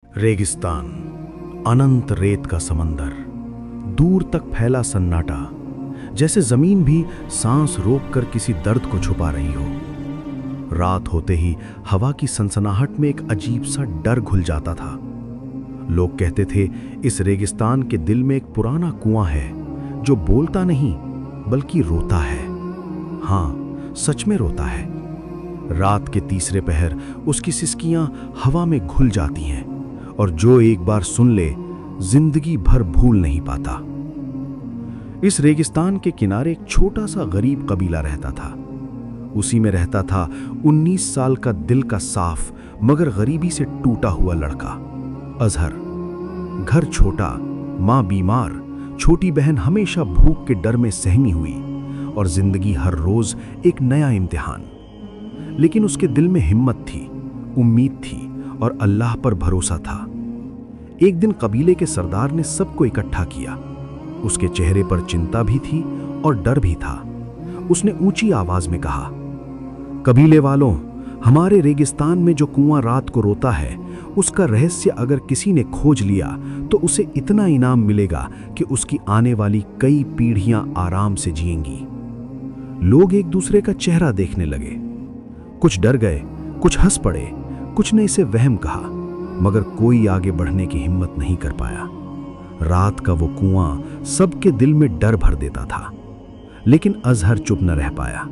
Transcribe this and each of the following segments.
रेगिस्तान, अनंत रेत का समंदर, दूर तक फैला सन्नाटा, जैसे जमीन भी सांस रोककर किसी दर्द को छुपा रही हो। रात होते ही हवा की सनसनाहट में एक अजीब सा डर घुल जाता था। लोग कहते थे इस रेगिस्तान के दिल में एक पुराना कुआं है जो बोलता नहीं बल्कि रोता है। हाँ, सच में रोता है। रात के तीसरे पहर उसकी सिसकियां हवा में घुल जाती हैं और जो एक बार सुन ले जिंदगी भर भूल नहीं पाता। इस रेगिस्तान के किनारे एक छोटा सा गरीब कबीला रहता था। उसी में रहता था 19 साल का दिल का साफ मगर गरीबी से टूटा हुआ लड़का अजहर। घर छोटा, माँ बीमार, छोटी बहन हमेशा भूख के डर में सहमी हुई और जिंदगी हर रोज एक नया इम्तिहान। लेकिन उसके दिल में हिम्मत थी, उम्मीद थी और अल्लाह पर भरोसा था। एक दिन कबीले के सरदार ने सबको इकट्ठा किया। उसके चेहरे पर चिंता भी थी और डर भी था। उसने ऊंची आवाज में कहा, कबीले वालों, हमारे रेगिस्तान में जो कुआं रात को रोता है, उसका रहस्य अगर किसी ने खोज लिया तो उसे इतना इनाम मिलेगा कि उसकी आने वाली कई पीढ़ियां आराम से जिएंगी। लोग एक दूसरे का चेहरा देखने लगे। कुछ डर गए, कुछ हंस पड़े, कुछ ने इसे वहम कहा, मगर कोई आगे बढ़ने की हिम्मत नहीं कर पाया। रात का वो कुआं सबके दिल में डर भर देता था। लेकिन अजहर चुप न रह पाया।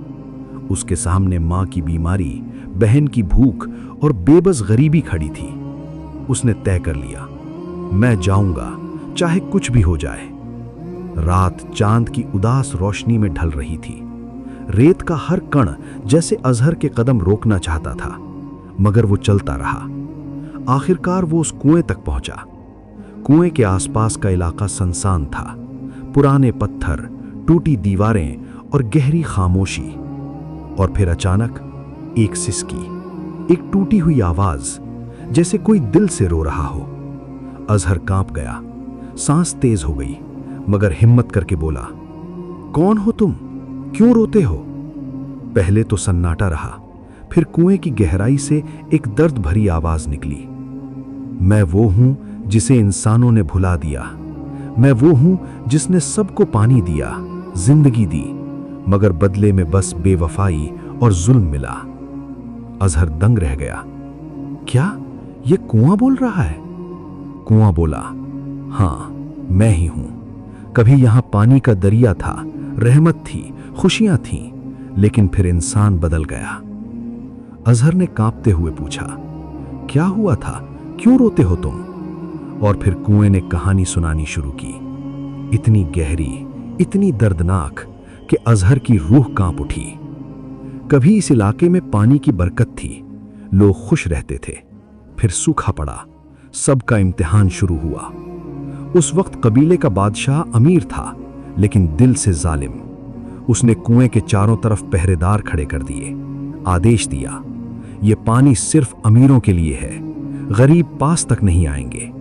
उसके सामने माँ की बीमारी, बहन की भूख और बेबस गरीबी खड़ी थी। उसने तय कर लिया, मैं जाऊंगा, चाहे कुछ भी हो जाए। रात चांद की उदास रोशनी में ढल रही थी। रेत का हर कण जैसे अजहर के कदम रोकना चाहता था, मगर वो चलता रहा। आखिरकार वो उस कुएं तक पहुंचा। कुएं के आसपास का इलाका सुनसान था। पुराने पत्थर, टूटी दीवारें और गहरी खामोशी। और फिर अचानक एक सिसकी, एक टूटी हुई आवाज, जैसे कोई दिल से रो रहा हो। अजहर कांप गया, सांस तेज हो गई, मगर हिम्मत करके बोला, कौन हो तुम? क्यों रोते हो? पहले तो सन्नाटा रहा, फिर कुएं की गहराई से एक दर्द भरी आवाज निकली, मैं वो हूं जिसे इंसानों ने भुला दिया। मैं वो हूं जिसने सबको पानी दिया, जिंदगी दी, मगर बदले में बस बेवफाई और जुल्म मिला। अजहर दंग रह गया। क्या ये कुआं बोल रहा है? कुआं बोला, हां, मैं ही हूं। कभी यहां पानी का दरिया था, रहमत थी, खुशियां थीं, लेकिन फिर इंसान बदल गया। अजहर ने कांपते हुए पूछा, क्या हुआ था? क्यों रोते हो तुम? और फिर कुएं ने कहानी सुनानी शुरू की, इतनी गहरी, इतनी दर्दनाक कि अजहर की रूह कांप उठी। कभी इस इलाके में पानी की बरकत थी, लोग खुश रहते थे। फिर सूखा पड़ा, सबका इम्तिहान शुरू हुआ। उस वक्त कबीले का बादशाह अमीर था, लेकिन दिल से जालिम। उसने कुएं के चारों तरफ पहरेदार खड़े कर दिए। आदेश दिया, ये पानी सिर्फ अमीरों के लिए है, गरीब पास तक नहीं आएंगे।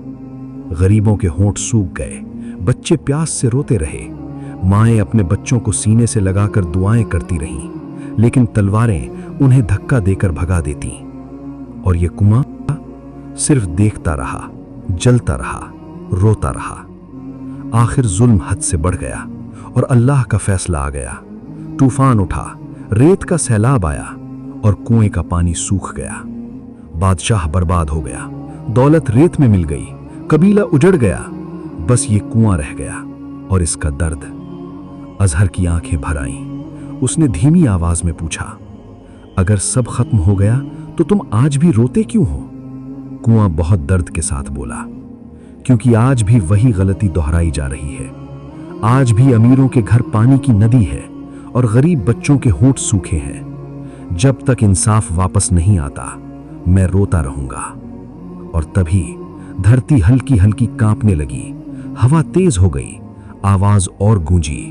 गरीबों के होंठ सूख गए, बच्चे प्यास से रोते रहे। माएं अपने बच्चों को सीने से लगाकर दुआएं करती रहीं, लेकिन तलवारें उन्हें धक्का देकर भगा देती। और ये कुआं सिर्फ देखता रहा, जलता रहा, रोता रहा। आखिर जुल्म हद से बढ़ गया और अल्लाह का फैसला आ गया। तूफान उठा, रेत का सैलाब आया और कुएं का पानी सूख गया। बादशाह बर्बाद हो गया, दौलत रेत में मिल गई, कबीला उजड़ गया, बस ये कुआं रह गया और इसका दर्द। अजहर की आंखें भर आईं। उसने धीमी आवाज में पूछा, अगर सब खत्म हो गया तो तुम आज भी रोते क्यों हो? कुआं बहुत दर्द के साथ बोला, क्योंकि आज भी वही गलती दोहराई जा रही है। आज भी अमीरों के घर पानी की नदी है और गरीब बच्चों के होंठ सूखे हैं। जब तक इंसाफ वापस नहीं आता, मैं रोता रहूंगा। और तभी धरती हल्की हल्की कांपने लगी, हवा तेज हो गई, आवाज और गूंजी,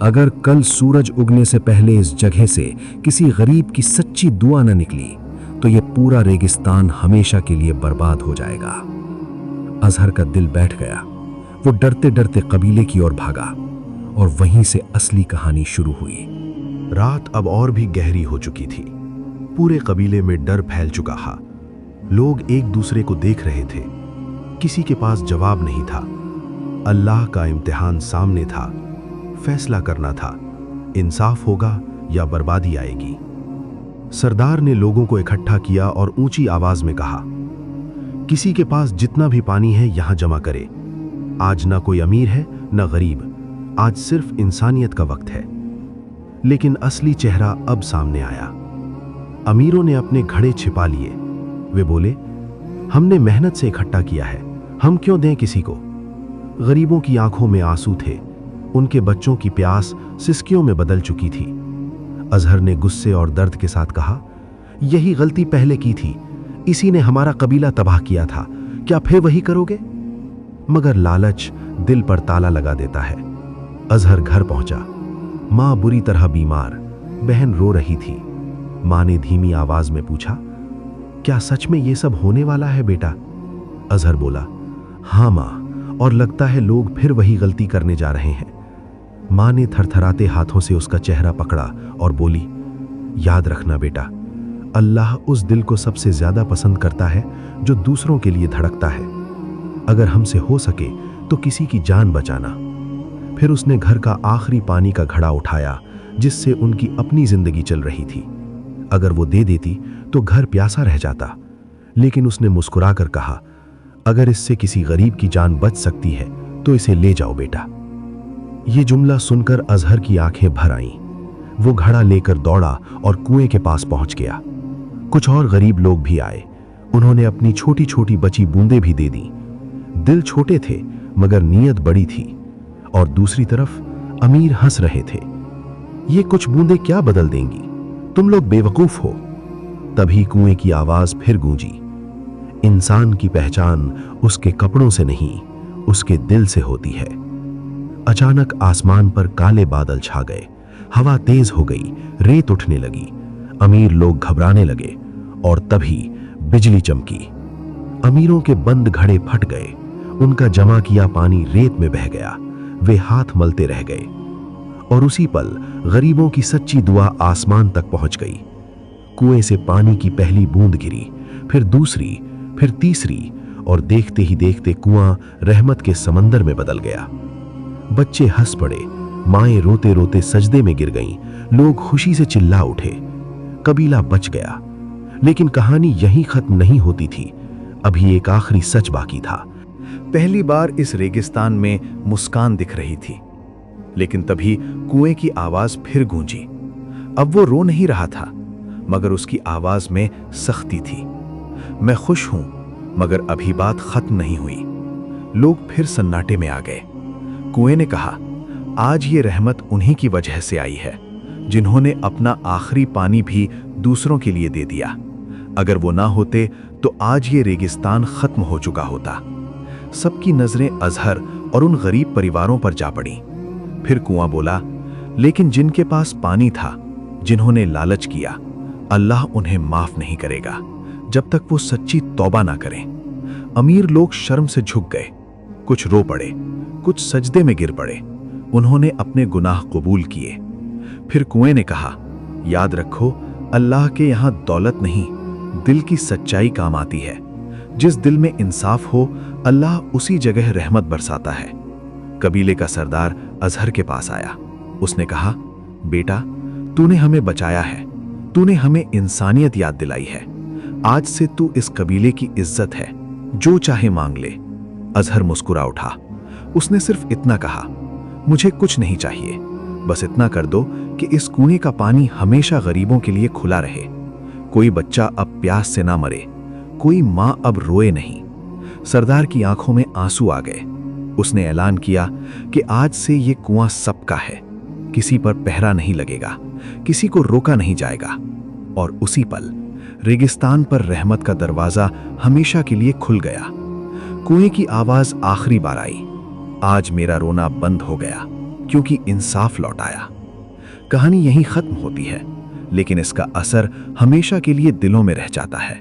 अगर कल सूरज उगने से पहले इस जगह से किसी गरीब की सच्ची दुआ न निकली तो यह पूरा रेगिस्तान हमेशा के लिए बर्बाद हो जाएगा। अजहर का दिल बैठ गया। वो डरते डरते कबीले की ओर भागा और वहीं से असली कहानी शुरू हुई। रात अब और भी गहरी हो चुकी थी। पूरे कबीले में डर फैल चुका था। लोग एक दूसरे को देख रहे थे, किसी के पास जवाब नहीं था। अल्लाह का इम्तिहान सामने था, फैसला करना था, इंसाफ होगा या बर्बादी आएगी। सरदार ने लोगों को इकट्ठा किया और ऊंची आवाज में कहा, किसी के पास जितना भी पानी है यहां जमा करे। आज ना कोई अमीर है ना गरीब, आज सिर्फ इंसानियत का वक्त है। लेकिन असली चेहरा अब सामने आया। अमीरों ने अपने घड़े छिपा लिए। वे बोले, हमने मेहनत से इकट्ठा किया है, हम क्यों दें किसी को। गरीबों की आंखों में आंसू थे, उनके बच्चों की प्यास सिसकियों में बदल चुकी थी। अजहर ने गुस्से और दर्द के साथ कहा, यही गलती पहले की थी, इसी ने हमारा कबीला तबाह किया था, क्या फिर वही करोगे। मगर लालच दिल पर ताला लगा देता है। अजहर घर पहुंचा। मां बुरी तरह बीमार, बहन रो रही थी। मां ने धीमी आवाज में पूछा, क्या सच में ये सब होने वाला है बेटा। अजहर बोला, हां मां, और लगता है लोग फिर वही गलती करने जा रहे हैं। मां ने थरथराते हाथों से उसका चेहरा पकड़ा और बोली, याद रखना बेटा, अल्लाह उस दिल को सबसे ज्यादा पसंद करता है जो दूसरों के लिए धड़कता है। अगर हमसे हो सके तो किसी की जान बचाना। फिर उसने घर का आखिरी पानी का घड़ा उठाया जिससे उनकी अपनी जिंदगी चल रही थी। अगर वो दे देती तो घर प्यासा रह जाता, लेकिन उसने मुस्कुराकर कहा, अगर इससे किसी गरीब की जान बच सकती है तो इसे ले जाओ बेटा। ये जुमला सुनकर अजहर की आंखें भर आईं। वो घड़ा लेकर दौड़ा और कुएं के पास पहुंच गया। कुछ और गरीब लोग भी आए। उन्होंने अपनी छोटी छोटी बची बूंदें भी दे दी। दिल छोटे थे मगर नीयत बड़ी थी। और दूसरी तरफ अमीर हंस रहे थे, ये कुछ बूंदें क्या बदल देंगी, तुम लोग बेवकूफ हो। तभी कुएं की आवाज फिर गूंजी, इंसान की पहचान उसके कपड़ों से नहीं, उसके दिल से होती है। अचानक आसमान पर काले बादल छा गए, हवा तेज हो गई, रेत उठने लगी। अमीर लोग घबराने लगे और तभी बिजली चमकी। अमीरों के बंद घड़े फट गए, उनका जमा किया पानी रेत में बह गया। वे हाथ मलते रह गए और उसी पल गरीबों की सच्ची दुआ आसमान तक पहुंच गई। कुएं से पानी की पहली बूंद गिरी, फिर दूसरी, फिर तीसरी, और देखते ही देखते कुआं रहमत के समंदर में बदल गया। बच्चे हंस पड़े, माएं रोते रोते सजदे में गिर गईं, लोग खुशी से चिल्ला उठे। कबीला बच गया। लेकिन कहानी यहीं खत्म नहीं होती थी। अभी एक आखिरी सच बाकी था। पहली बार इस रेगिस्तान में मुस्कान दिख रही थी, लेकिन तभी कुएं की आवाज फिर गूंजी। अब वो रो नहीं रहा था, मगर उसकी आवाज में सख्ती थी। मैं खुश हूं, मगर अभी बात खत्म नहीं हुई। लोग फिर सन्नाटे में आ गए। कुएं ने कहा, आज ये रहमत उन्हीं की वजह से आई है जिन्होंने अपना आखिरी पानी भी दूसरों के लिए दे दिया। अगर वो ना होते तो आज ये रेगिस्तान खत्म हो चुका होता। सबकी नजरें अजहर और उन गरीब परिवारों पर जा पड़ी। फिर कुआं बोला, लेकिन जिनके पास पानी था, जिन्होंने लालच किया, अल्लाह उन्हें माफ नहीं करेगा जब तक वो सच्ची तौबा ना करें। अमीर लोग शर्म से झुक गए, कुछ रो पड़े, कुछ सजदे में गिर पड़े। उन्होंने अपने गुनाह कबूल किए। फिर कुएं ने कहा, याद रखो, अल्लाह के यहां दौलत नहीं, दिल की सच्चाई काम आती है। जिस दिल में इंसाफ हो, अल्लाह उसी जगह रहमत बरसाता है। कबीले का सरदार अजहर के पास आया। उसने कहा, बेटा, तूने हमें बचाया है, तूने हमें इंसानियत याद दिलाई है। आज से तू इस कबीले की इज्जत है, जो चाहे मांग ले। अजहर मुस्कुरा उठा। उसने सिर्फ इतना कहा, मुझे कुछ नहीं चाहिए, बस इतना कर दो कि इस कुएं का पानी हमेशा गरीबों के लिए खुला रहे। कोई बच्चा अब प्यास से ना मरे, कोई मां अब रोए नहीं। सरदार की आंखों में आंसू आ गए। उसने ऐलान किया कि आज से ये कुआं सबका है, किसी पर पहरा नहीं लगेगा, किसी को रोका नहीं जाएगा। और उसी पल रेगिस्तान पर रहमत का दरवाजा हमेशा के लिए खुल गया। कुएं की आवाज आखिरी बार आई, आज मेरा रोना बंद हो गया क्योंकि इंसाफ लौट आया। कहानी यहीं खत्म होती है, लेकिन इसका असर हमेशा के लिए दिलों में रह जाता है।